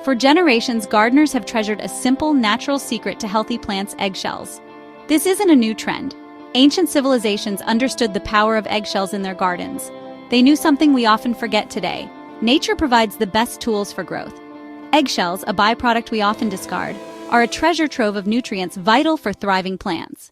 For generations, gardeners have treasured a simple, natural secret to healthy plants: eggshells. This isn't a new trend. Ancient civilizations understood the power of eggshells in their gardens. They knew something we often forget today: nature provides the best tools for growth. Eggshells, a byproduct we often discard, are a treasure trove of nutrients vital for thriving plants.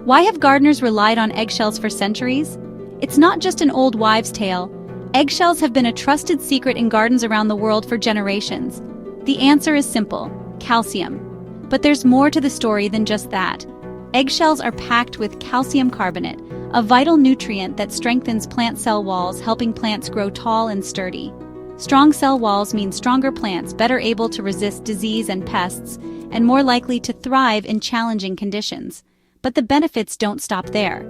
Why have gardeners relied on eggshells for centuries? It's not just an old wives' tale. Eggshells have been a trusted secret in gardens around the world for generations. The answer is simple: calcium. But there's more to the story than just that. Eggshells are packed with calcium carbonate, a vital nutrient that strengthens plant cell walls, helping plants grow tall and sturdy. Strong cell walls mean stronger plants, better able to resist disease and pests, and more likely to thrive in challenging conditions. But the benefits don't stop there.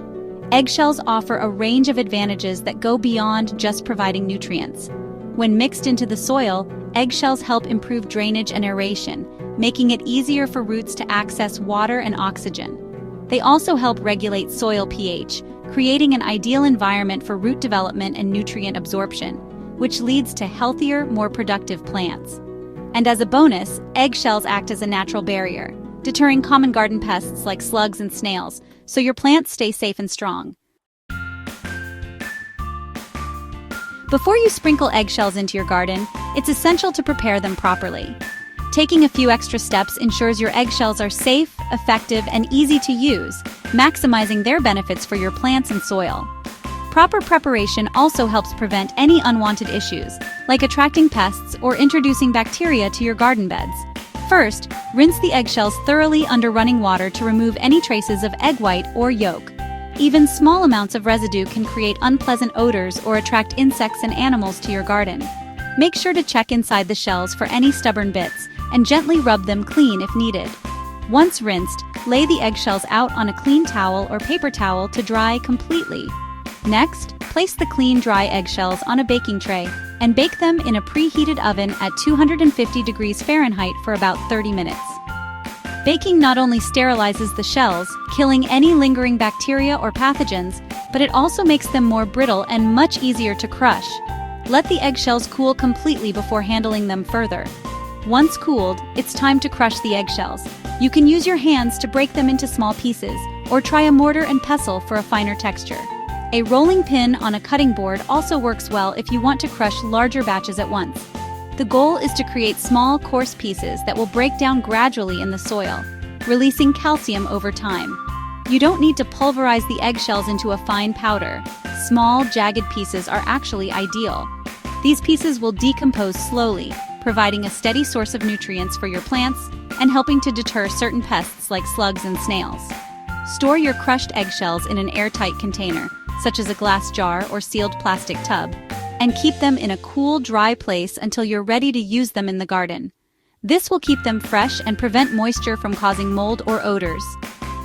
Eggshells offer a range of advantages that go beyond just providing nutrients. When mixed into the soil, eggshells help improve drainage and aeration, making it easier for roots to access water and oxygen. They also help regulate soil pH, creating an ideal environment for root development and nutrient absorption, which leads to healthier, more productive plants. And as a bonus, eggshells act as a natural barrier, deterring common garden pests like slugs and snails, so your plants stay safe and strong. Before you sprinkle eggshells into your garden, it's essential to prepare them properly. Taking a few extra steps ensures your eggshells are safe, effective, and easy to use, maximizing their benefits for your plants and soil. Proper preparation also helps prevent any unwanted issues, like attracting pests or introducing bacteria to your garden beds. First, rinse the eggshells thoroughly under running water to remove any traces of egg white or yolk. Even small amounts of residue can create unpleasant odors or attract insects and animals to your garden. Make sure to check inside the shells for any stubborn bits and gently rub them clean if needed. Once rinsed, lay the eggshells out on a clean towel or paper towel to dry completely. Next, place the clean, dry eggshells on a baking tray and bake them in a preheated oven at 250 degrees Fahrenheit for about 30 minutes. Baking not only sterilizes the shells, killing any lingering bacteria or pathogens, but it also makes them more brittle and much easier to crush. Let the eggshells cool completely before handling them further. Once cooled, it's time to crush the eggshells. You can use your hands to break them into small pieces, or try a mortar and pestle for a finer texture. A rolling pin on a cutting board also works well if you want to crush larger batches at once. The goal is to create small, coarse pieces that will break down gradually in the soil, releasing calcium over time. You don't need to pulverize the eggshells into a fine powder. Small, jagged pieces are actually ideal. These pieces will decompose slowly, providing a steady source of nutrients for your plants and helping to deter certain pests like slugs and snails. Store your crushed eggshells in an airtight container, such as a glass jar or sealed plastic tub, and keep them in a cool, dry place until you're ready to use them in the garden. This will keep them fresh and prevent moisture from causing mold or odors.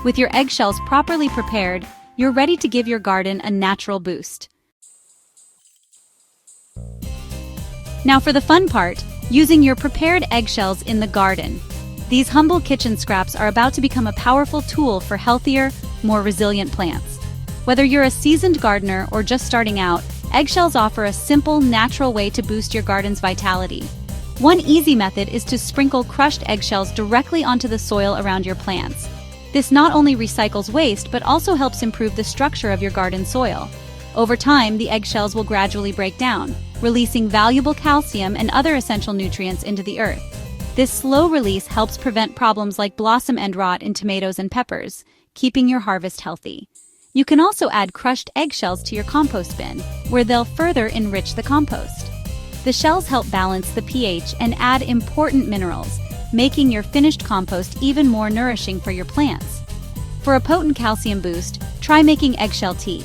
With your eggshells properly prepared, you're ready to give your garden a natural boost. Now for the fun part, using your prepared eggshells in the garden. These humble kitchen scraps are about to become a powerful tool for healthier, more resilient plants. Whether you're a seasoned gardener or just starting out, eggshells offer a simple, natural way to boost your garden's vitality. One easy method is to sprinkle crushed eggshells directly onto the soil around your plants. This not only recycles waste, but also helps improve the structure of your garden soil. Over time, the eggshells will gradually break down, releasing valuable calcium and other essential nutrients into the earth. This slow release helps prevent problems like blossom end rot in tomatoes and peppers, keeping your harvest healthy. You can also add crushed eggshells to your compost bin, where they'll further enrich the compost. The shells help balance the pH and add important minerals, making your finished compost even more nourishing for your plants. For a potent calcium boost, try making eggshell tea.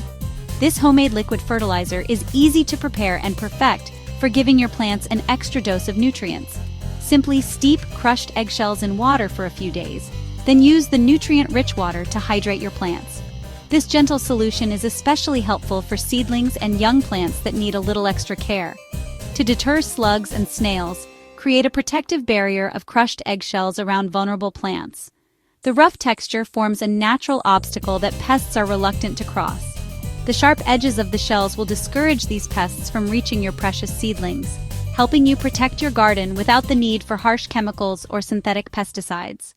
This homemade liquid fertilizer is easy to prepare and perfect for giving your plants an extra dose of nutrients. Simply steep crushed eggshells in water for a few days, then use the nutrient-rich water to hydrate your plants. This gentle solution is especially helpful for seedlings and young plants that need a little extra care. To deter slugs and snails, create a protective barrier of crushed eggshells around vulnerable plants. The rough texture forms a natural obstacle that pests are reluctant to cross. The sharp edges of the shells will discourage these pests from reaching your precious seedlings, helping you protect your garden without the need for harsh chemicals or synthetic pesticides.